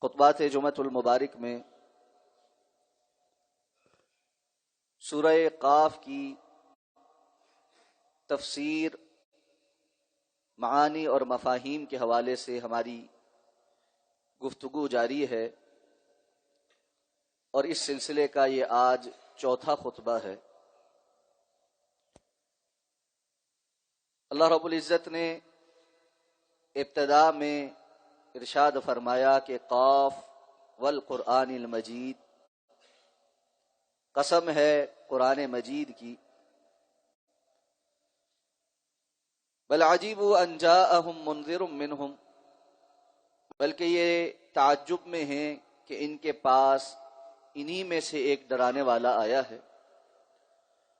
خطبات جمعۃ المبارک میں سورہ قاف کی تفسیر، معانی اور مفاہیم کے حوالے سے ہماری گفتگو جاری ہے، اور اس سلسلے کا یہ آج چوتھا خطبہ ہے۔ اللہ رب العزت نے ابتدا میں ارشاد فرمایا کہ قاف والقرآن المجید، قسم ہے قرآن مجید کی، بل عجیبوا ان جاءہم منذر منہم، بلکہ یہ تعجب میں ہیں کہ ان کے پاس انہی میں سے ایک ڈرانے والا آیا ہے۔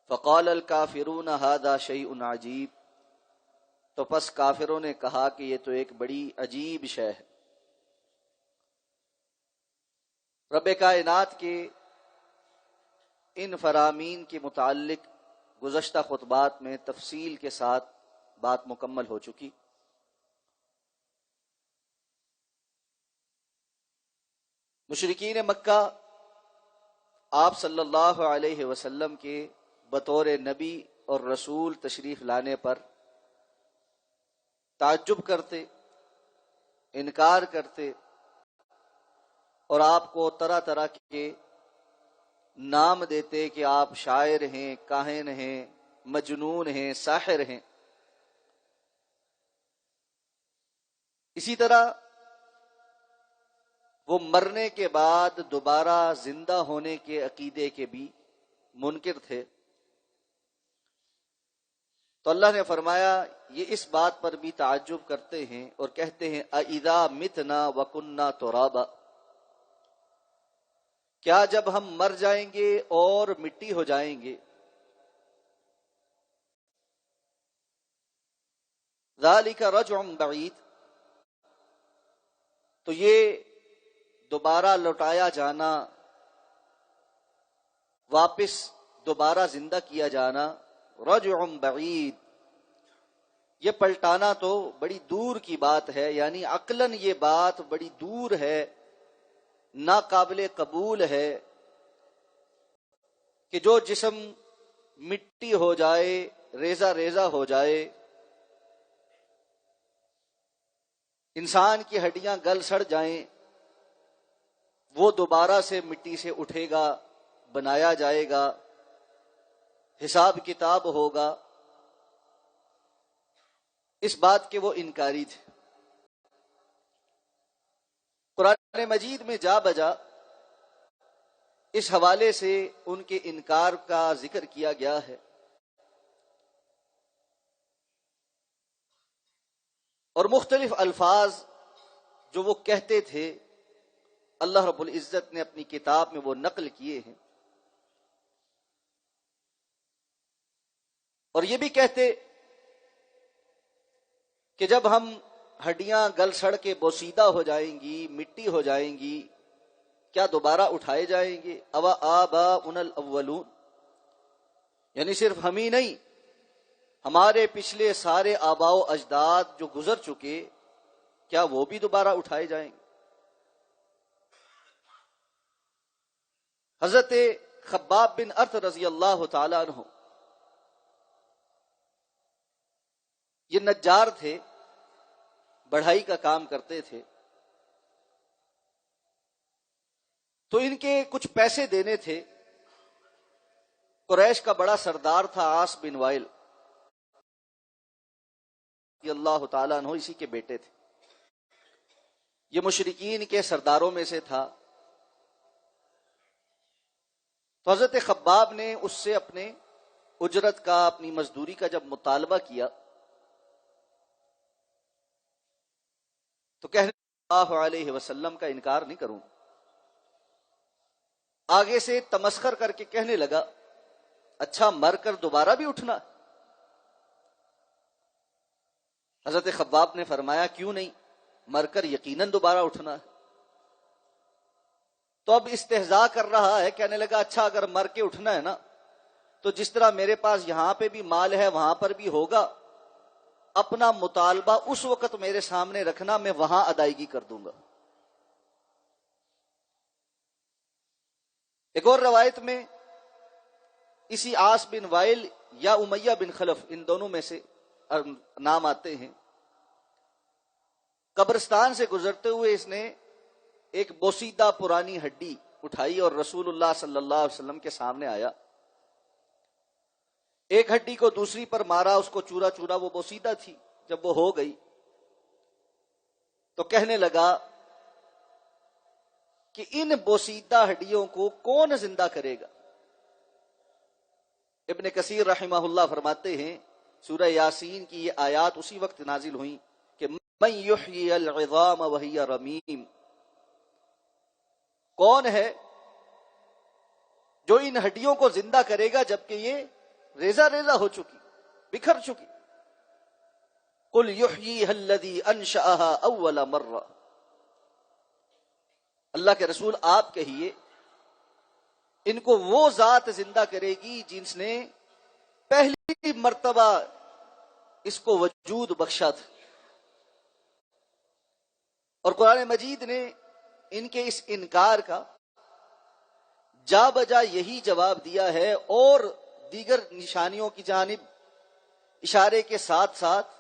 فقال الکافرون ھذا شیء عجیب، تو پس کافروں نے کہا کہ یہ تو ایک بڑی عجیب شے ہے۔ رب کائنات کے ان فرامین کے متعلق گزشتہ خطبات میں تفصیل کے ساتھ بات مکمل ہو چکی۔ مشرکین مکہ آپ صلی اللہ علیہ وسلم کے بطور نبی اور رسول تشریف لانے پر تعجب کرتے، انکار کرتے، اور آپ کو طرح طرح کے نام دیتے کہ آپ شاعر ہیں، کاہن ہیں، مجنون ہیں، ساحر ہیں۔ اسی طرح وہ مرنے کے بعد دوبارہ زندہ ہونے کے عقیدے کے بھی منکر تھے۔ تو اللہ نے فرمایا یہ اس بات پر بھی تعجب کرتے ہیں اور کہتے ہیں اَإِذَا مِتْنَا وَكُنَّا تُرَابًا، کیا جب ہم مر جائیں گے اور مٹی ہو جائیں گے، ذَلِكَ رَجْعٌ بَعِيدٌ، تو یہ دوبارہ لوٹایا جانا، واپس دوبارہ زندہ کیا جانا، رجع بعید، یہ پلٹانا تو بڑی دور کی بات ہے، یعنی عقلاً یہ بات بڑی دور ہے، ناقابل قبول ہے کہ جو جسم مٹی ہو جائے، ریزہ ریزہ ہو جائے، انسان کی ہڈیاں گل سڑ جائیں، وہ دوبارہ سے مٹی سے اٹھے گا، بنایا جائے گا، حساب کتاب ہوگا، اس بات کے وہ انکاری تھے۔ قرآن مجید میں جا بجا اس حوالے سے ان کے انکار کا ذکر کیا گیا ہے، اور مختلف الفاظ جو وہ کہتے تھے اللہ رب العزت نے اپنی کتاب میں وہ نقل کیے ہیں، اور یہ بھی کہتے کہ جب ہم ہڈیاں گل سڑ کے بوسیدہ ہو جائیں گی، مٹی ہو جائیں گی، کیا دوبارہ اٹھائے جائیں گے؟ اَوَ آبَاؤُنَا الْأَوَّلُونَ، یعنی صرف ہم ہی نہیں، ہمارے پچھلے سارے آباء و اجداد جو گزر چکے، کیا وہ بھی دوبارہ اٹھائے جائیں گے؟ حضرت خباب بن ارت رضی اللہ تعالی عنہ یہ نجار تھے، بڑھائی کا کام کرتے تھے، تو ان کے کچھ پیسے دینے تھے۔ قریش کا بڑا سردار تھا عاص بن وائل رضی اللہ تعالیٰ عنہ، اسی کے بیٹے تھے، یہ مشرکین کے سرداروں میں سے تھا۔ تو حضرت خباب نے اس سے اپنے اجرت کا، اپنی مزدوری کا جب مطالبہ کیا تو کہنے اللہ علیہ وسلم کا انکار نہیں کروں، آگے سے تمسخر کر کے کہنے لگا اچھا مر کر دوبارہ بھی اٹھنا؟ حضرت خباب نے فرمایا کیوں نہیں، مر کر یقیناً دوبارہ اٹھنا ہے۔ تو اب استہزاء کر رہا ہے، کہنے لگا اچھا اگر مر کے اٹھنا ہے نا تو جس طرح میرے پاس یہاں پہ بھی مال ہے وہاں پر بھی ہوگا، اپنا مطالبہ اس وقت میرے سامنے رکھنا، میں وہاں ادائیگی کر دوں گا۔ ایک اور روایت میں اسی عاص بن وائل یا امیہ بن خلف، ان دونوں میں سے نام آتے ہیں، قبرستان سے گزرتے ہوئے اس نے ایک بوسیدہ پرانی ہڈی اٹھائی اور رسول اللہ صلی اللہ علیہ وسلم کے سامنے آیا، ایک ہڈی کو دوسری پر مارا، اس کو چورا چورا، وہ بوسیدہ تھی، جب وہ ہو گئی تو کہنے لگا کہ ان بوسیدہ ہڈیوں کو کون زندہ کرے گا؟ ابن کثیر رحمہ اللہ فرماتے ہیں سورہ یاسین کی یہ آیات اسی وقت نازل ہوئیں کہ من یحیی العظام وہی رمیم، کون ہے جو ان ہڈیوں کو زندہ کرے گا جبکہ یہ ریزہ ریزہ ہو چکی، بکھر چکی؟ قل یحییھا الذی انشأھا اول مرہ، اللہ کے رسول آپ کہیے ان کو وہ ذات زندہ کرے گی جس نے پہلی مرتبہ اس کو وجود بخشا تھا۔ اور قرآن مجید نے ان کے اس انکار کا جا بجا یہی جواب دیا ہے، اور دیگر نشانیوں کی جانب اشارے کے ساتھ ساتھ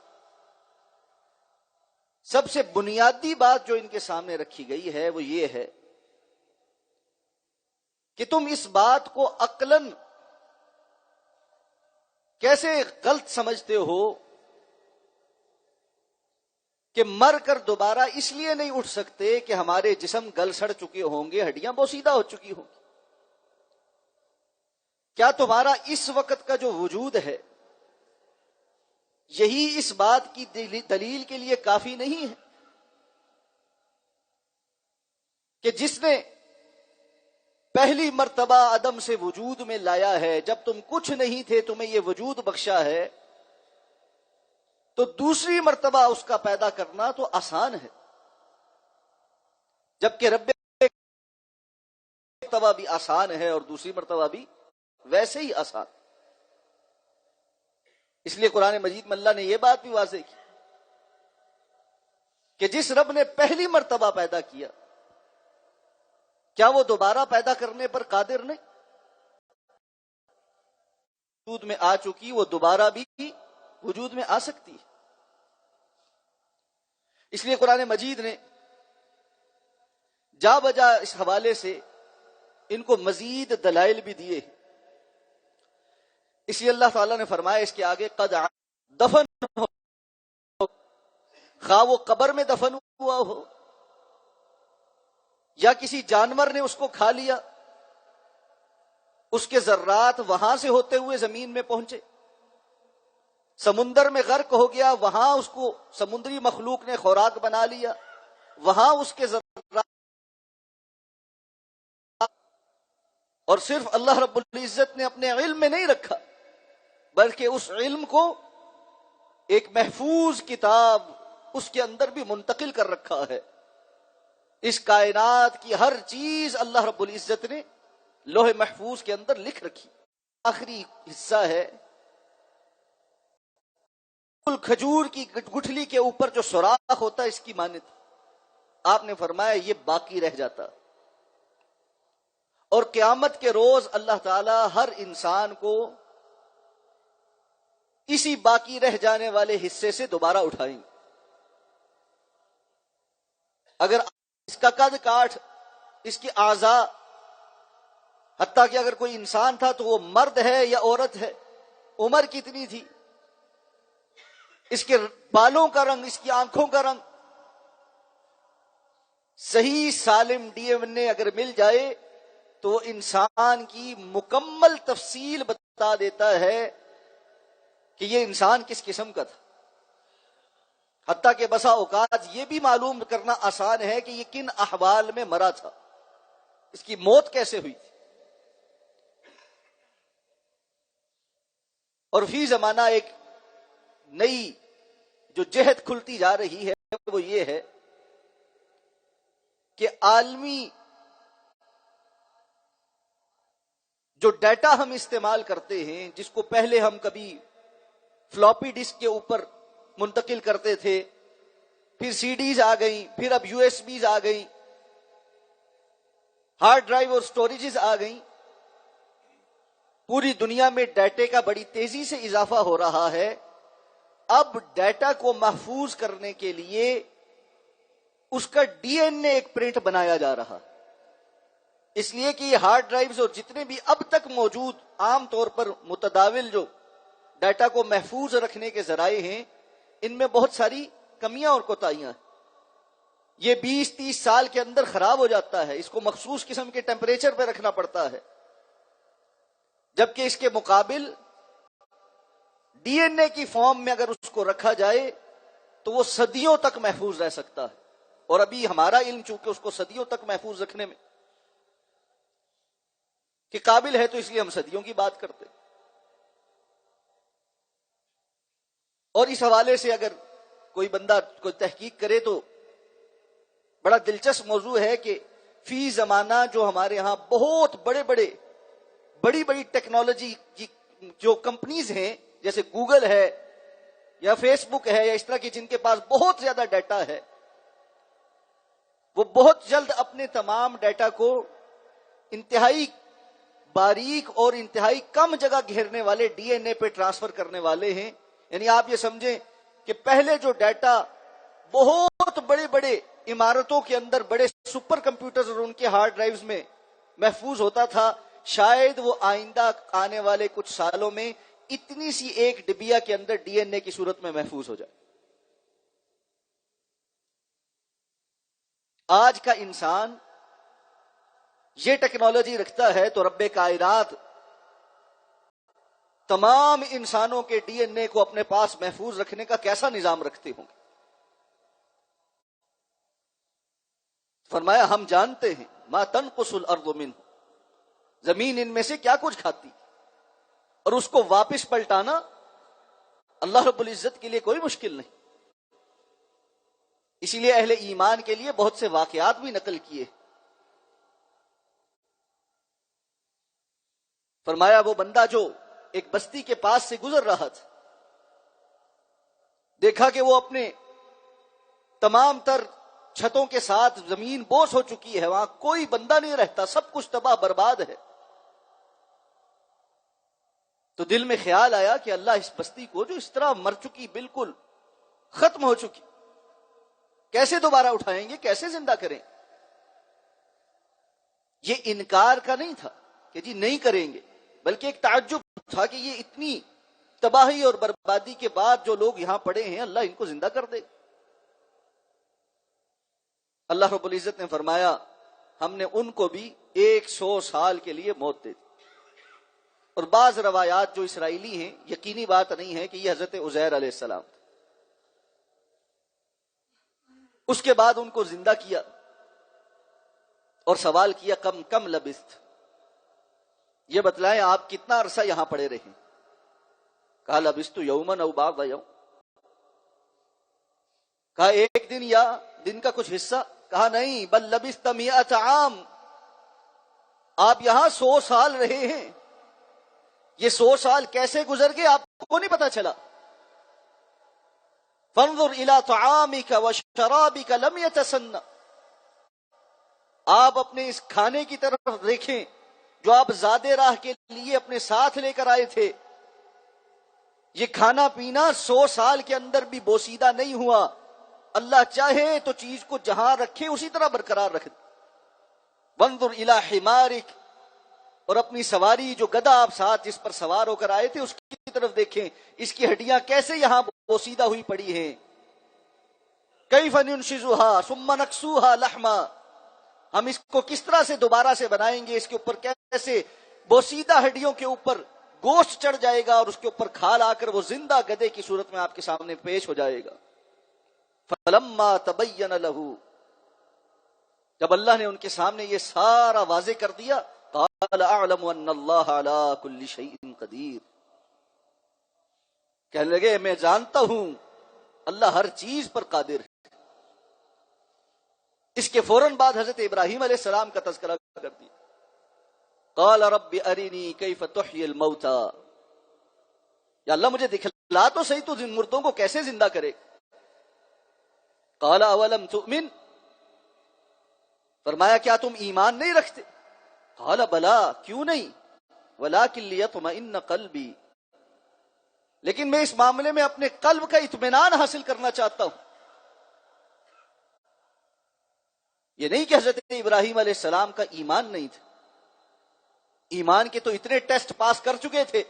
سب سے بنیادی بات جو ان کے سامنے رکھی گئی ہے وہ یہ ہے کہ تم اس بات کو عقلاً کیسے غلط سمجھتے ہو کہ مر کر دوبارہ اس لیے نہیں اٹھ سکتے کہ ہمارے جسم گل سڑ چکے ہوں گے، ہڈیاں بوسیدہ ہو چکی ہوں گی؟ کیا تمہارا اس وقت کا جو وجود ہے یہی اس بات کی دلیل کے لیے کافی نہیں ہے کہ جس نے پہلی مرتبہ عدم سے وجود میں لایا ہے، جب تم کچھ نہیں تھے تمہیں یہ وجود بخشا ہے، تو دوسری مرتبہ اس کا پیدا کرنا تو آسان ہے، جبکہ رب مرتبہ بھی آسان ہے اور دوسری مرتبہ بھی ویسے ہی آسان۔ اس لیے قرآن مجید میں اللہ نے یہ بات بھی واضح کی کہ جس رب نے پہلی مرتبہ پیدا کیا کیا وہ دوبارہ پیدا کرنے پر قادر نہیں؟ وجود میں آ چکی وہ دوبارہ بھی وجود میں آ سکتی ہے۔ اس لیے قرآن مجید نے جا بجا اس حوالے سے ان کو مزید دلائل بھی دیے، اس لیے اللہ تعالیٰ نے فرمایا اس کے آگے قد دفن ہو، خواہ وہ قبر میں دفن ہوا ہو یا کسی جانور نے اس کو کھا لیا، اس کے ذرات وہاں سے ہوتے ہوئے زمین میں پہنچے، سمندر میں غرق ہو گیا، وہاں اس کو سمندری مخلوق نے خوراک بنا لیا، وہاں اس کے ذرات، اور صرف اللہ رب العزت نے اپنے علم میں نہیں رکھا بلکہ اس علم کو ایک محفوظ کتاب اس کے اندر بھی منتقل کر رکھا ہے۔ اس کائنات کی ہر چیز اللہ رب العزت نے لوح محفوظ کے اندر لکھ رکھی۔ آخری حصہ ہے کھجور کی گٹھلی کے اوپر جو سوراخ ہوتا ہے اس کی مانند، آپ نے فرمایا یہ باقی رہ جاتا، اور قیامت کے روز اللہ تعالی ہر انسان کو اسی باقی رہ جانے والے حصے سے دوبارہ اٹھائیں گے۔ اگر اس کا قد کاٹ، اس کی اعضاء، حتیٰ کہ اگر کوئی انسان تھا تو وہ مرد ہے یا عورت ہے، عمر کتنی تھی، اس کے بالوں کا رنگ، اس کی آنکھوں کا رنگ، صحیح سالم ڈی این اے اگر مل جائے تو انسان کی مکمل تفصیل بتا دیتا ہے کہ یہ انسان کس قسم کا تھا۔ حتیٰ کہ بسا اوقات یہ بھی معلوم کرنا آسان ہے کہ یہ کن احوال میں مرا تھا، اس کی موت کیسے ہوئی تھی۔ اور فی زمانہ ایک نئی جو جہت کھلتی جا رہی ہے وہ یہ ہے کہ عالمی جو ڈیٹا ہم استعمال کرتے ہیں، جس کو پہلے ہم کبھی فلاپی ڈسک کے اوپر منتقل کرتے تھے، پھر سی ڈیز آ گئیں، پھر اب یو ایس بیز آ گئیں، ہارڈ ڈرائیو اور سٹوریجز آ گئیں، پوری دنیا میں ڈیٹے کا بڑی تیزی سے اضافہ ہو رہا ہے۔ اب ڈیٹا کو محفوظ کرنے کے لیے اس کا ڈی این اے ایک پرنٹ بنایا جا رہا، اس لیے کہ یہ ہارڈ ڈرائیوز اور جتنے بھی اب تک موجود عام طور پر متداول جو ڈیٹا کو محفوظ رکھنے کے ذرائع ہیں، ان میں بہت ساری کمیاں اور کوتاہیاں ہیں۔ یہ 20-30 سال کے اندر خراب ہو جاتا ہے، اس کو مخصوص قسم کے ٹیمپریچر پہ رکھنا پڑتا ہے، جبکہ اس کے مقابل ڈی این اے کی فارم میں اگر اس کو رکھا جائے تو وہ صدیوں تک محفوظ رہ سکتا ہے، اور ابھی ہمارا علم چونکہ اس کو صدیوں تک محفوظ رکھنے میں کہ قابل ہے، تو اس لیے ہم صدیوں کی بات کرتے۔ اور اس حوالے سے اگر کوئی بندہ کوئی تحقیق کرے تو بڑا دلچسپ موضوع ہے کہ فی زمانہ جو ہمارے ہاں بہت بڑی بڑی ٹیکنالوجی کی جو کمپنیز ہیں، جیسے گوگل ہے یا فیس بک ہے یا اس طرح کی، جن کے پاس بہت زیادہ ڈیٹا ہے، وہ بہت جلد اپنے تمام ڈیٹا کو انتہائی باریک اور انتہائی کم جگہ گھیرنے والے ڈی این اے پہ ٹرانسفر کرنے والے ہیں۔ یعنی آپ یہ سمجھیں کہ پہلے جو ڈیٹا بہت بڑے عمارتوں کے اندر بڑے سپر کمپیوٹرز اور ان کے ہارڈ ڈرائیوز میں محفوظ ہوتا تھا، شاید وہ آئندہ آنے والے کچھ سالوں میں اتنی سی ایک ڈبیا کے اندر ڈی این اے کی صورت میں محفوظ ہو جائے۔ آج کا انسان یہ ٹیکنالوجی رکھتا ہے تو رب کائنات تمام انسانوں کے ڈی این اے کو اپنے پاس محفوظ رکھنے کا کیسا نظام رکھتے ہوں گے؟ فرمایا ہم جانتے ہیں ما تنقص الارض منہ، زمین ان میں سے کیا کچھ کھاتی، اور اس کو واپس پلٹانا اللہ رب العزت کے لیے کوئی مشکل نہیں۔ اسی لیے اہل ایمان کے لیے بہت سے واقعات بھی نقل کیے۔ فرمایا وہ بندہ جو ایک بستی کے پاس سے گزر رہا تھا، دیکھا کہ وہ اپنے تمام تر چھتوں کے ساتھ زمین بوس ہو چکی ہے، وہاں کوئی بندہ نہیں رہتا، سب کچھ تباہ برباد ہے۔ تو دل میں خیال آیا کہ اللہ اس بستی کو جو اس طرح مر چکی، بالکل ختم ہو چکی، کیسے دوبارہ اٹھائیں گے، کیسے زندہ کریں؟ یہ انکار کا نہیں تھا کہ جی نہیں کریں گے، بلکہ ایک تعجب تھا کہ یہ اتنی تباہی اور بربادی کے بعد جو لوگ یہاں پڑے ہیں، اللہ ان کو زندہ کر دے۔ اللہ رب العزت نے فرمایا ہم نے ان کو بھی 100 سال کے لیے موت دے دی۔ اور بعض روایات جو اسرائیلی ہیں، یقینی بات نہیں ہے کہ یہ حضرت عزیر علیہ السلام تھے۔ اس کے بعد ان کو زندہ کیا اور سوال کیا کم لبثت، یہ بتلائیں آپ کتنا عرصہ یہاں پڑے رہے؟ کہا لبثت یوما او بعض یوم، کہا ایک دن یا دن کا کچھ حصہ، کہا نہیں بل لبثت 100 عام، آپ یہاں 100 سال رہے ہیں۔ یہ 100 سال کیسے گزر گئے آپ کو نہیں پتا چلا۔ فانظر الى طعامك وشرابك لم يتسنى، آپ اپنے اس کھانے کی طرف دیکھیں جو آپ زادے راہ کے لیے اپنے ساتھ لے کر آئے تھے، یہ کھانا پینا 100 سال کے اندر بھی بوسیدہ نہیں ہوا۔ اللہ چاہے تو چیز کو جہاں رکھے اسی طرح برقرار رکھ دے۔ وانظر الى حمارك، اور اپنی سواری جو گدھا آپ ساتھ جس پر سوار ہو کر آئے تھے اس کی طرف دیکھیں، اس کی ہڈیاں کیسے یہاں بوسیدہ ہوئی پڑی ہیں۔ کیف ننشزها ثم نکسوها لحما، ہم اس کو کس طرح سے دوبارہ سے بنائیں گے، اس کے اوپر کیسے بوسیدہ ہڈیوں کے اوپر گوشت چڑھ جائے گا اور اس کے اوپر کھال آ کر وہ زندہ گدھے کی صورت میں آپ کے سامنے پیش ہو جائے گا۔ فلما تبین له، جب اللہ نے ان کے سامنے یہ سارا واضح کر دیا، قال اعلم ان اللہ علی کل شیء قدیر، کہنے لگے میں جانتا ہوں اللہ ہر چیز پر قادر ہے۔ اس کے فوراً بعد حضرت ابراہیم علیہ السلام کا تذکرہ کر دیا۔ قال رب ارنی کیف تحیی الموتى، یا اللہ مجھے دکھلا تو صحیح تو مردوں کو کیسے زندہ کرے۔ قال اولم تؤمن، فرمایا کیا تم ایمان نہیں رکھتے؟ قال بلا، کیوں نہیں، ولکن لیطمئن قلبی، لیکن میں اس معاملے میں اپنے قلب کا اطمینان حاصل کرنا چاہتا ہوں۔ یہ نہیں کہ حضرت ابراہیم علیہ السلام کا ایمان نہیں تھا، ایمان کے تو اتنے ٹیسٹ پاس کر چکے تھے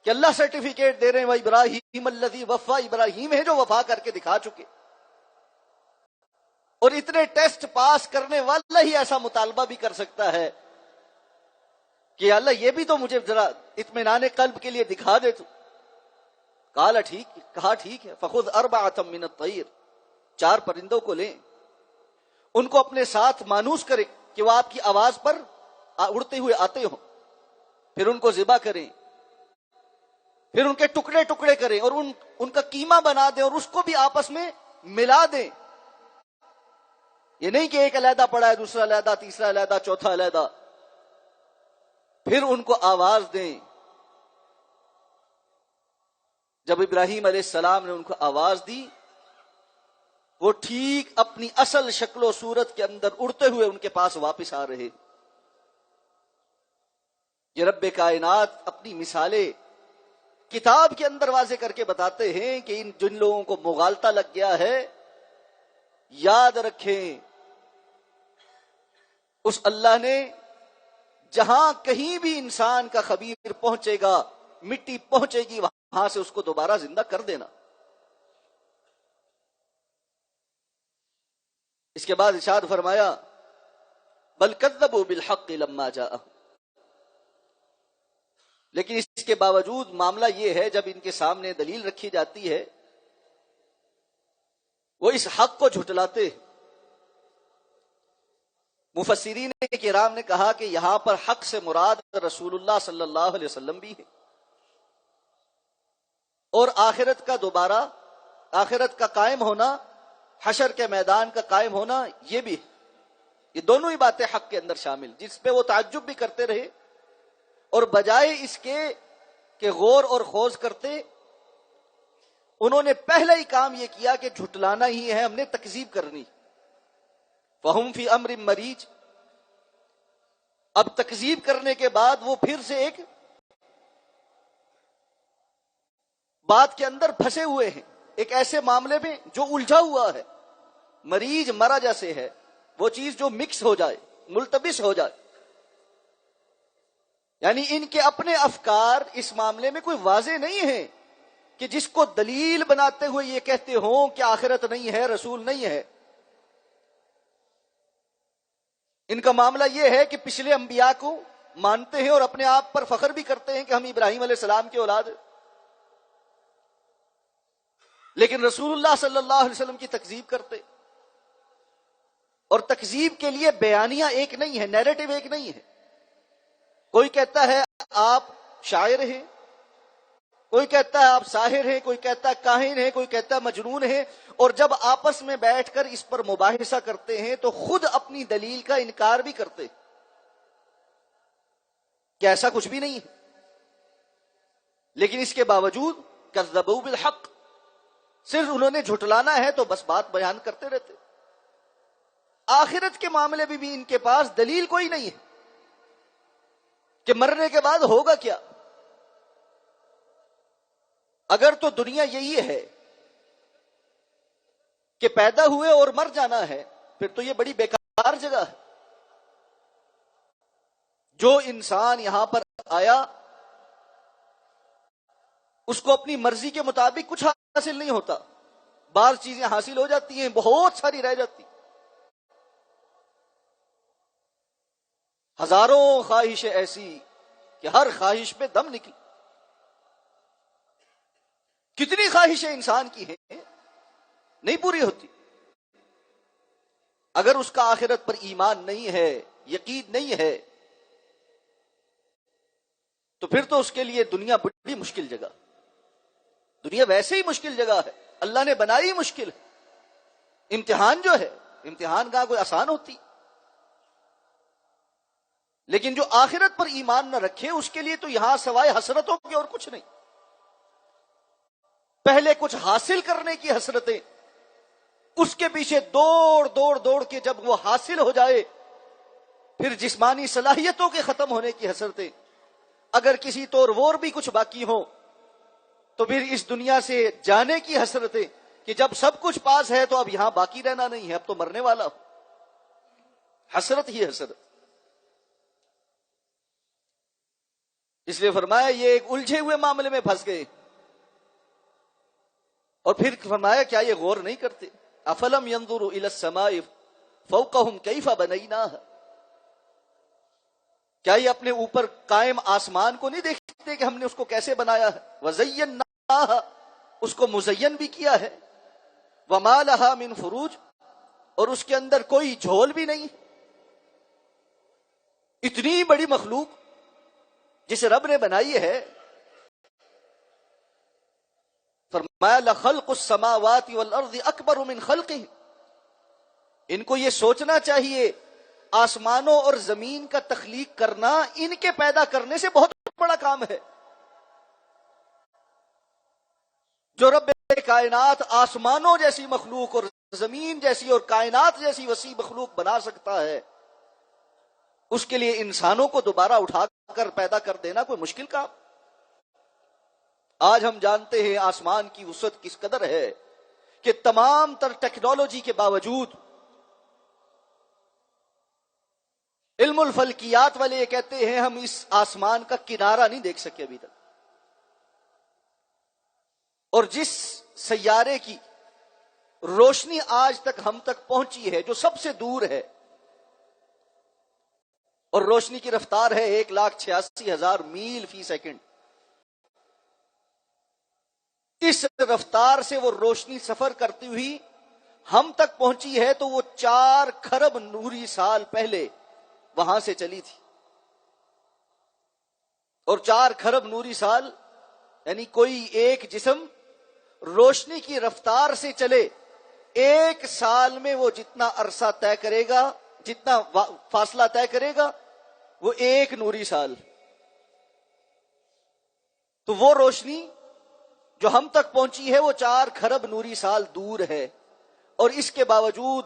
کہ اللہ سرٹیفکیٹ دے رہے ہیں، وَإِبْرَاهِيمَ الَّذِي وَفَّى، ابراہیم ہے جو وفا کر کے دکھا چکے، اور اتنے ٹیسٹ پاس کرنے والا ہی ایسا مطالبہ بھی کر سکتا ہے کہ اللہ یہ بھی تو مجھے ذرا اطمینان قلب کے لیے دکھا دے تو۔ کہا ٹھیک ہے، فخذ اربعۃ من الطیر، 4 پرندوں کو لیں، ان کو اپنے ساتھ مانوس کریں کہ وہ آپ کی آواز پر اڑتے ہوئے آتے ہوں، پھر ان کو ذبح کریں، پھر ان کے ٹکڑے ٹکڑے کریں اور ان کا قیمہ بنا دیں اور اس کو بھی آپس میں ملا دیں۔ یہ نہیں کہ ایک علیحدہ پڑا ہے، دوسرا علیحدہ، تیسرا علیحدہ، چوتھا علیحدہ، پھر ان کو آواز دیں۔ جب ابراہیم علیہ السلام نے ان کو آواز دی، وہ ٹھیک اپنی اصل شکل و صورت کے اندر اڑتے ہوئے ان کے پاس واپس آ رہے۔ یہ رب کائنات اپنی مثالیں کتاب کے اندر واضح کر کے بتاتے ہیں کہ جن لوگوں کو مغالطہ لگ گیا ہے، یاد رکھیں اس اللہ نے جہاں کہیں بھی انسان کا خبیر پہنچے گا، مٹی پہنچے گی، وہاں سے اس کو دوبارہ زندہ کر دینا۔ اس کے بعد ارشاد فرمایا بل کذبوا بالحق لما جاءهم، لیکن اس کے باوجود معاملہ یہ ہے جب ان کے سامنے دلیل رکھی جاتی ہے وہ اس حق کو جھٹلاتے ہیں۔ مفسرین کرام نے کہا کہ یہاں پر حق سے مراد رسول اللہ صلی اللہ علیہ وسلم بھی ہے، اور آخرت کا دوبارہ، آخرت کا قائم ہونا، حشر کے میدان کا قائم ہونا، یہ بھی ہے۔ یہ دونوں ہی باتیں حق کے اندر شامل، جس پہ وہ تعجب بھی کرتے رہے، اور بجائے اس کے کہ غور اور خوض کرتے، انہوں نے پہلا ہی کام یہ کیا کہ جھٹلانا ہی ہے، ہم نے تکذیب کرنی۔ فہم فی امر مریج، اب تکذیب کرنے کے بعد وہ پھر سے ایک بات کے اندر پھنسے ہوئے ہیں، ایک ایسے معاملے میں جو الجھا ہوا ہے۔ مریج مرا جیسے ہے، وہ چیز جو مکس ہو جائے، ملتبس ہو جائے، یعنی ان کے اپنے افکار اس معاملے میں کوئی واضح نہیں ہے کہ جس کو دلیل بناتے ہوئے یہ کہتے ہوں کہ آخرت نہیں ہے، رسول نہیں ہے۔ ان کا معاملہ یہ ہے کہ پچھلے انبیاء کو مانتے ہیں اور اپنے آپ پر فخر بھی کرتے ہیں کہ ہم ابراہیم علیہ السلام کی اولاد ہیں، لیکن رسول اللہ صلی اللہ علیہ وسلم کی تکذیب کرتے، اور تکذیب کے لیے بیانیہ ایک نہیں ہے، نیریٹو ایک نہیں ہے۔ کوئی کہتا ہے آپ شاعر ہیں، کوئی کہتا ہے آپ ساحر ہیں، کوئی کہتا ہے کاہن ہے، کوئی کہتا ہے مجنون ہے، اور جب آپس میں بیٹھ کر اس پر مباحثہ کرتے ہیں تو خود اپنی دلیل کا انکار بھی کرتے کہ ایسا کچھ بھی نہیں ہے، لیکن اس کے باوجود کذبوا بالحق، صرف انہوں نے جھٹلانا ہے تو بس بات بیان کرتے رہتے۔ آخرت کے معاملے میں بھی ان کے پاس دلیل کوئی نہیں ہے کہ مرنے کے بعد ہوگا کیا۔ اگر تو دنیا یہی ہے کہ پیدا ہوئے اور مر جانا ہے، پھر تو یہ بڑی بیکار جگہ ہے۔ جو انسان یہاں پر آیا اس کو اپنی مرضی کے مطابق کچھ حاصل نہیں ہوتا، بعض چیزیں حاصل ہو جاتی ہیں، بہت ساری رہ جاتی۔ ہزاروں خواہشیں ایسی کہ ہر خواہش پہ دم نکلی۔ کتنی خواہشیں انسان کی ہیں نہیں پوری ہوتی۔ اگر اس کا آخرت پر ایمان نہیں ہے، یقین نہیں ہے، تو پھر تو اس کے لیے دنیا بڑی مشکل جگہ۔ دنیا ویسے ہی مشکل جگہ ہے، اللہ نے بنائی مشکل ہے۔ امتحان جو ہے، امتحان کا کوئی آسان ہوتی، لیکن جو آخرت پر ایمان نہ رکھے اس کے لیے تو یہاں سوائے حسرتوں کے اور کچھ نہیں۔ پہلے کچھ حاصل کرنے کی حسرتیں، اس کے پیچھے دوڑ دوڑ دوڑ کے جب وہ حاصل ہو جائے، پھر جسمانی صلاحیتوں کے ختم ہونے کی حسرتیں، اگر کسی طور اور بھی کچھ باقی ہو تو پھر اس دنیا سے جانے کی حسرتیں کہ جب سب کچھ پاس ہے تو اب یہاں باقی رہنا نہیں ہے، اب تو مرنے والا ہو، حسرت ہی حسرت۔ اس لیے فرمایا یہ ایک الجھے ہوئے معاملے میں پھنس گئے، اور پھر فرمایا کیا یہ غور نہیں کرتے؟ افلم ينظروا الى السماء فوقهم كيف بنيناها، کیا یہ اپنے اوپر قائم آسمان کو نہیں دیکھتے کہ ہم نے اس کو کیسے بنایا ہے؟ وزیناها، اس کو مزین بھی کیا ہے، وما لها من فروج، اور اس کے اندر کوئی جھول بھی نہیں۔ اتنی بڑی مخلوق جسے رب نے بنائی ہے، فرمایا لخلق السماوات والارض اکبر من خلقہ، ان کو یہ سوچنا چاہیے آسمانوں اور زمین کا تخلیق کرنا ان کے پیدا کرنے سے بہت بڑا کام ہے۔ جو رب کائنات آسمانوں جیسی مخلوق اور زمین جیسی اور کائنات جیسی وسیع مخلوق بنا سکتا ہے، اس کے لیے انسانوں کو دوبارہ اٹھا کر پیدا کر دینا کوئی مشکل کام؟ آج ہم جانتے ہیں آسمان کی وسعت کس قدر ہے کہ تمام تر ٹیکنالوجی کے باوجود علم الفلکیات والے یہ کہتے ہیں ہم اس آسمان کا کنارہ نہیں دیکھ سکے ابھی تک، اور جس سیارے کی روشنی آج تک ہم تک پہنچی ہے جو سب سے دور ہے، اور روشنی کی رفتار ہے 1,86,000 میل فی سیکنڈ، اس رفتار سے وہ روشنی سفر کرتی ہوئی ہم تک پہنچی ہے تو وہ 4 کھرب نوری سال پہلے وہاں سے چلی تھی، اور 4 کھرب نوری سال یعنی کوئی ایک جسم روشنی کی رفتار سے چلے، 1 سال میں وہ جتنا عرصہ طے کرے گا، جتنا فاصلہ طے کرے گا وہ 1 نوری سال۔ تو وہ روشنی جو ہم تک پہنچی ہے وہ 4 کھرب نوری سال دور ہے، اور اس کے باوجود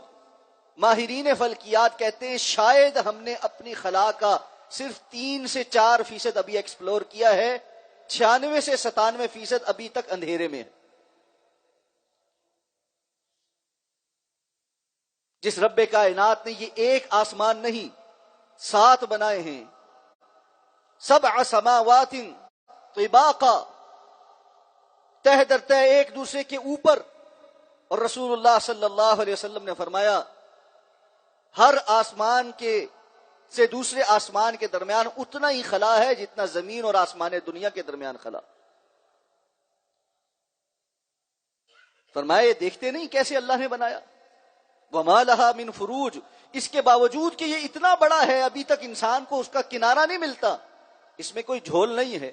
ماہرین فلکیات کہتے ہیں شاید ہم نے اپنی خلا کا صرف 3 سے 4% ابھی ایکسپلور کیا ہے، 96 سے 97% ابھی تک اندھیرے میں ہے۔ جس رب کائنات نے یہ ایک آسمان نہیں 7 بنائے ہیں، 7 سماوات طباقا، تہ در تہ ایک دوسرے کے اوپر، اور رسول اللہ صلی اللہ علیہ وسلم نے فرمایا ہر آسمان کے سے دوسرے آسمان کے درمیان اتنا ہی خلا ہے جتنا زمین اور آسمان دنیا کے درمیان خلا۔ فرمایا دیکھتے نہیں کیسے اللہ نے بنایا؟ وما لها من فروج، اس کے باوجود کہ یہ اتنا بڑا ہے ابھی تک انسان کو اس کا کنارہ نہیں ملتا، اس میں کوئی جھول نہیں ہے،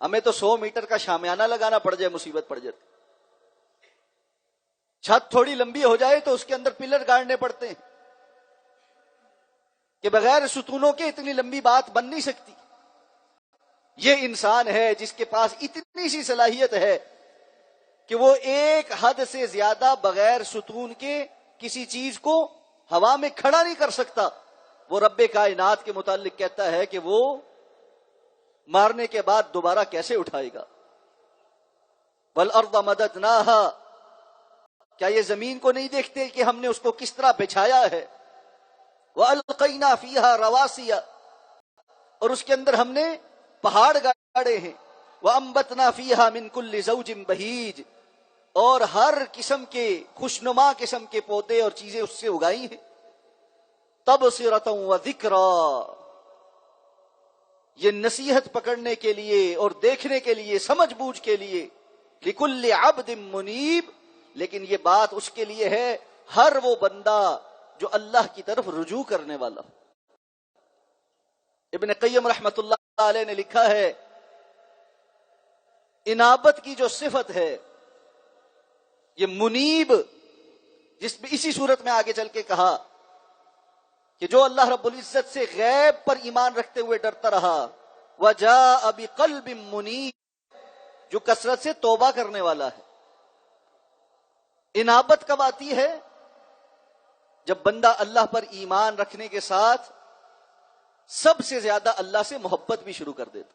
ہمیں تو 100 میٹر کا شامیانہ لگانا پڑ جائے مصیبت پڑ جاتی، چھت تھوڑی لمبی ہو جائے تو اس کے اندر پلر گاڑنے پڑتے ہیں کہ بغیر ستونوں کے اتنی لمبی بات بن نہیں سکتی۔ یہ انسان ہے جس کے پاس اتنی سی صلاحیت ہے کہ وہ ایک حد سے زیادہ بغیر ستون کے کسی چیز کو ہوا میں کھڑا نہیں کر سکتا۔ وہ رب کائنات کے متعلق کہتا ہے کہ وہ مارنے کے بعد دوبارہ کیسے اٹھائے گا؟ وَالْأَرْضَ مَدَدْنَاهَا، کیا یہ زمین کو نہیں دیکھتے کہ ہم نے اس کو کس طرح بچھایا ہے؟ وَأَلْقَيْنَا فِيهَا رَوَاسِيَ، اور اس کے اندر ہم نے پہاڑ گاڑے ہیں، وَأَنبَتْنَا فِيهَا مِن كُلِّ زَوْجٍ بَهِيجٍ، اور ہر قسم کے خوشنما قسم کے پودے اور چیزیں اس سے اگائی ہیں، تَبْصِرَةً وَذِكْرًا، یہ نصیحت پکڑنے کے لیے اور دیکھنے کے لیے، سمجھ بوجھ کے لیے، لِكُلِّ عَبْدٍ مُنِيبٍ، لیکن یہ بات اس کے لیے ہے ہر وہ بندہ جو اللہ کی طرف رجوع کرنے والا۔ ابن قیم رحمت اللہ علیہ نے لکھا ہے انابت کی جو صفت ہے یہ منیب، جس میں اسی صورت میں آگے چل کے کہا کہ جو اللہ رب العزت سے غیب پر ایمان رکھتے ہوئے ڈرتا رہا، وَجَاءَ بِقَلْبٍ مُنِيبٍ، جو کثرت سے توبہ کرنے والا ہے۔ انابت کب آتی ہے؟ جب بندہ اللہ پر ایمان رکھنے کے ساتھ سب سے زیادہ اللہ سے محبت بھی شروع کر دیتا،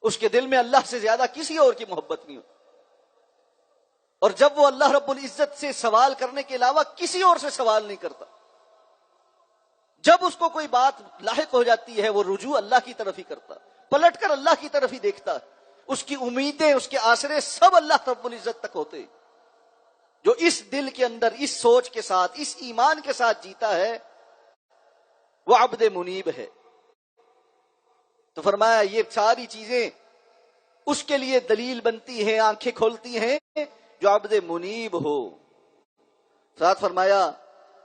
اس کے دل میں اللہ سے زیادہ کسی اور کی محبت نہیں ہوتی، اور جب وہ اللہ رب العزت سے سوال کرنے کے علاوہ کسی اور سے سوال نہیں کرتا، جب اس کو کوئی بات لاحق ہو جاتی ہے وہ رجوع اللہ کی طرف ہی کرتا، پلٹ کر اللہ کی طرف ہی دیکھتا، اس کی امیدیں، اس کے آسرے سب اللہ رب العزت تک ہوتے۔ جو اس دل کے اندر اس سوچ کے ساتھ، اس ایمان کے ساتھ جیتا ہے وہ عبد منیب ہے۔ تو فرمایا یہ ساری چیزیں اس کے لیے دلیل بنتی ہیں، آنکھیں کھولتی ہیں جو عبد منیب ہو۔ ساتھ فرمایا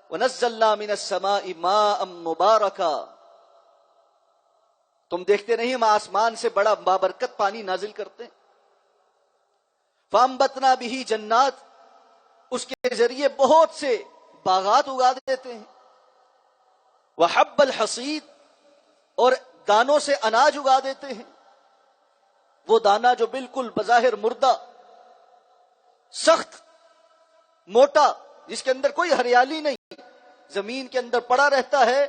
وَنَزَّلْنَا مِنَ السَّمَاءِ مَاءً مُبَارَكًا، تم دیکھتے نہیں ہم آسمان سے بڑا بابرکت پانی نازل کرتے ہیں۔ فَأَنبَتْنَا بِهِ جَنَّاتٍ، اس کے ذریعے بہت سے باغات اگا دیتے ہیں۔ وَحَبَّ الْحَصِيدِ، اور دانوں سے اناج اگا دیتے ہیں، وہ دانا جو بالکل بظاہر مردہ، سخت، موٹا، جس کے اندر کوئی ہریالی نہیں، زمین کے اندر پڑا رہتا ہے،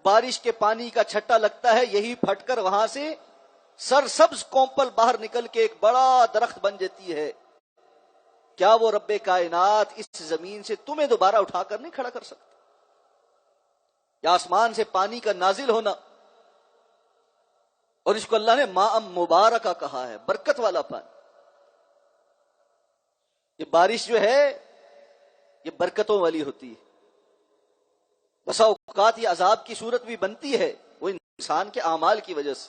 بارش کے پانی کا چھٹا لگتا ہے، یہی پھٹ کر وہاں سے سرسبز کومپل باہر نکل کے ایک بڑا درخت بن جاتی ہے۔ کیا وہ رب کائنات اس زمین سے تمہیں دوبارہ اٹھا کر نہیں کھڑا کر سکتا؟ یا آسمان سے پانی کا نازل ہونا، اور اس کو اللہ نے ماء مبارکہ کہا ہے، برکت والا پانی۔ یہ بارش جو ہے یہ برکتوں والی ہوتی ہے۔ بسا اوقات یہ عذاب کی صورت بھی بنتی ہے، وہ انسان کے اعمال کی وجہ سے،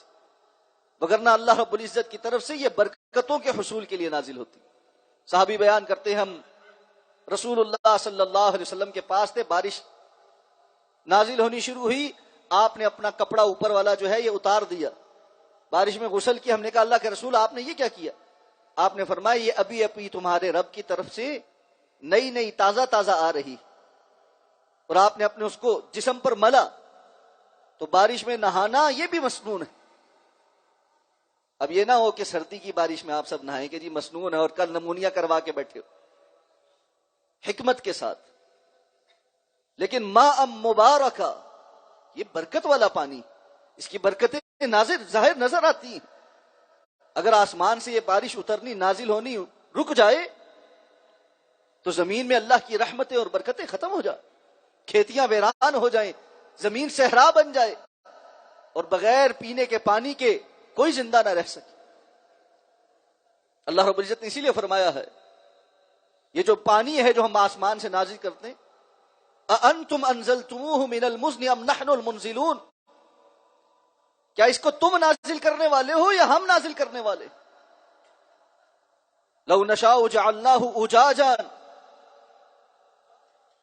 وگرنہ اللہ رب العزت کی طرف سے یہ برکتوں کے حصول کے لیے نازل ہوتی۔ صحابی بیان کرتے ہیں ہم رسول اللہ صلی اللہ علیہ وسلم کے پاس تھے، بارش نازل ہونی شروع ہوئی، آپ نے اپنا کپڑا اوپر والا جو ہے یہ اتار دیا، بارش میں غسل کیا۔ ہم نے کہا اللہ کے رسول آپ نے یہ کیا کیا؟ آپ نے فرمایا یہ ابھی ابھی تمہارے رب کی طرف سے نئی نئی تازہ تازہ آ رہی، اور آپ نے اپنے اس کو جسم پر ملا۔ تو بارش میں نہانا یہ بھی مسنون ہے۔ اب یہ نہ ہو کہ سردی کی بارش میں آپ سب نہائیں کہ جی مسنون ہے اور کل نمونیا کروا کے بیٹھے ہو، حکمت کے ساتھ۔ لیکن ماء مبارکہ، یہ برکت والا پانی، اس کی برکتیں ظاہر نظر آتی ہیں۔ اگر آسمان سے یہ بارش اترنی، نازل ہونی رک جائے تو زمین میں اللہ کی رحمتیں اور برکتیں ختم ہو جائیں، کھیتیاں ویران ہو جائیں، زمین صحرا بن جائے، اور بغیر پینے کے پانی کے کوئی زندہ نہ رہ سکے۔ اللہ رب العزت نے اسی لیے فرمایا ہے یہ جو پانی ہے جو ہم آسمان سے نازل کرتے ہیں، اَأَنْتُمْ أَنزَلْتُمُوهُ مِنَ الْمُزْنِ أَمْ نَحْنُ الْمُنزِلُونَ، کیا اس کو تم نازل کرنے والے ہو یا ہم نازل کرنے والے؟ لَوْ نَشَاءُ جَعَلْنَاهُ أُجَاجًا،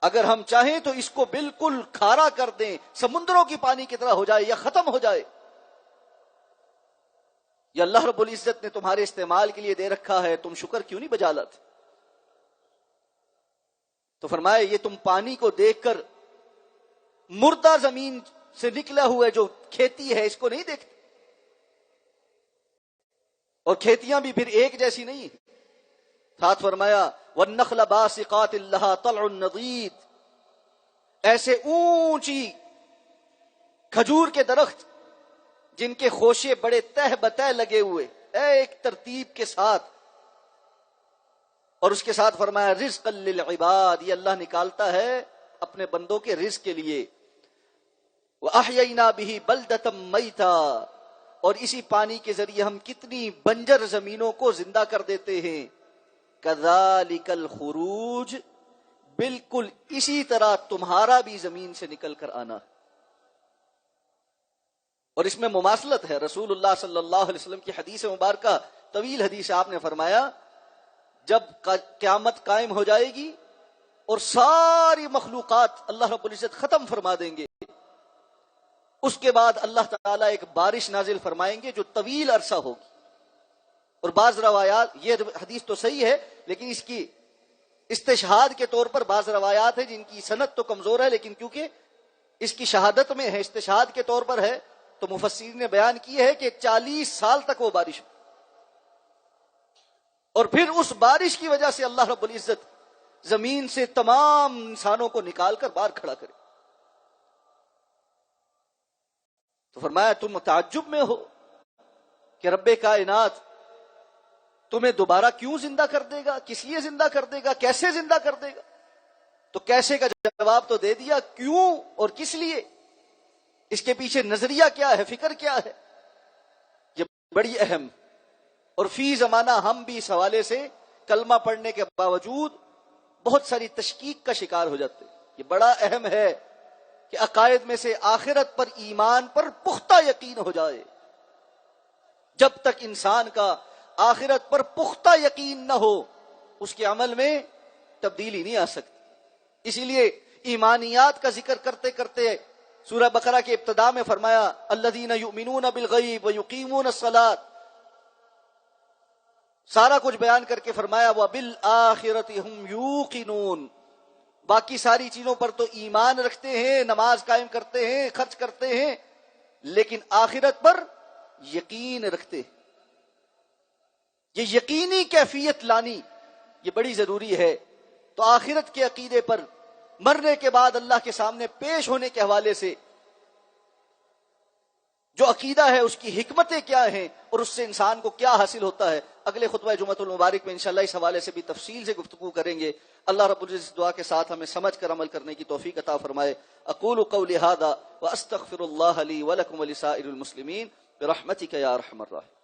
اگر ہم چاہیں تو اس کو بالکل کھارا کر دیں، سمندروں کی پانی کی طرح ہو جائے یا ختم ہو جائے۔ یہ اللہ رب العزت نے تمہارے استعمال کے لیے دے رکھا ہے، تم شکر کیوں نہیں بجا لاتے؟ تو فرمایا یہ تم پانی کو دیکھ کر مردہ زمین سے نکلا ہوا جو کھیتی ہے اس کو نہیں دیکھتے، اور کھیتیاں بھی پھر ایک جیسی نہیں ہیں۔ ساتھ فرمایا وَالنَّخْلَ بَاسِقَاتٍ لَهَا طَلْعٌ نَضِيدٌ، ایسے اونچی کھجور کے درخت جن کے خوشے بڑے تہ بتہ لگے ہوئے ایک ترتیب کے ساتھ، اور اس کے ساتھ فرمایا رزقا للعباد، یہ اللہ نکالتا ہے اپنے بندوں کے رزق کے لیے۔ وَأَحْيَيْنَا بِهِ بَلْدَةً مَيْتًا، اور اسی پانی کے ذریعے ہم کتنی بنجر زمینوں کو زندہ کر دیتے ہیں۔ كَذَلِكَ الْخُرُوجُ، بالکل اسی طرح تمہارا بھی زمین سے نکل کر آنا۔ اور اس میں مماثلت ہے، رسول اللہ صلی اللہ علیہ وسلم کی حدیث مبارکہ، طویل حدیث، آپ نے فرمایا جب قیامت قائم ہو جائے گی اور ساری مخلوقات اللہ رب العزت ختم فرما دیں گے، اس کے بعد اللہ تعالیٰ ایک بارش نازل فرمائیں گے جو طویل عرصہ ہوگی۔ اور بعض روایات، یہ حدیث تو صحیح ہے لیکن اس کی استشہاد کے طور پر بعض روایات ہیں جن کی سند تو کمزور ہے، لیکن کیونکہ اس کی شہادت میں ہے، استشہاد کے طور پر ہے، تو مفسرین نے بیان کی ہے کہ 40 سال تک وہ بارش، اور پھر اس بارش کی وجہ سے اللہ رب العزت زمین سے تمام انسانوں کو نکال کر باہر کھڑا کرے. تو فرمایا تم تعجب میں ہو کہ رب کائنات تمہیں دوبارہ کیوں زندہ کر دے گا, کس لیے زندہ کر دے گا, کیسے زندہ کر دے گا؟ تو کیسے کا جواب تو دے دیا, کیوں اور کس لیے, اس کے پیچھے نظریہ کیا ہے, فکر کیا ہے, یہ بڑی اہم. اور فی زمانہ ہم بھی اس حوالے سے کلمہ پڑھنے کے باوجود بہت ساری تشکیک کا شکار ہو جاتے. یہ بڑا اہم ہے کہ عقائد میں سے آخرت پر ایمان پر پختہ یقین ہو جائے. جب تک انسان کا آخرت پر پختہ یقین نہ ہو اس کے عمل میں تبدیلی نہیں آ سکتی. اسی لیے ایمانیات کا ذکر کرتے کرتے سورہ بقرہ کے ابتدا میں فرمایا الذین یؤمنون بالغیب ویقیمون الصلاۃ, سارا کچھ بیان کر کے فرمایا وبالآخرۃ ہم یوقنون, باقی ساری چیزوں پر تو ایمان رکھتے ہیں, نماز قائم کرتے ہیں, خرچ کرتے ہیں, لیکن آخرت پر یقین رکھتے ہیں. یہ یقینی کیفیت لانی یہ بڑی ضروری ہے. تو آخرت کے عقیدے پر, مرنے کے بعد اللہ کے سامنے پیش ہونے کے حوالے سے جو عقیدہ ہے اس کی حکمتیں کیا ہیں اور اس سے انسان کو کیا حاصل ہوتا ہے, اگلے خطبہ جمعۃ المبارک میں انشاءاللہ اس حوالے سے بھی تفصیل سے گفتگو کریں گے. اللہ رب العزت دعا کے ساتھ ہمیں سمجھ کر عمل کرنے کی توفیق عطا فرمائے. اقول قولی ھذا واستغفر اللہ لی ولکم ولسائر المسلمین برحمتک یا ارحم الراحمین.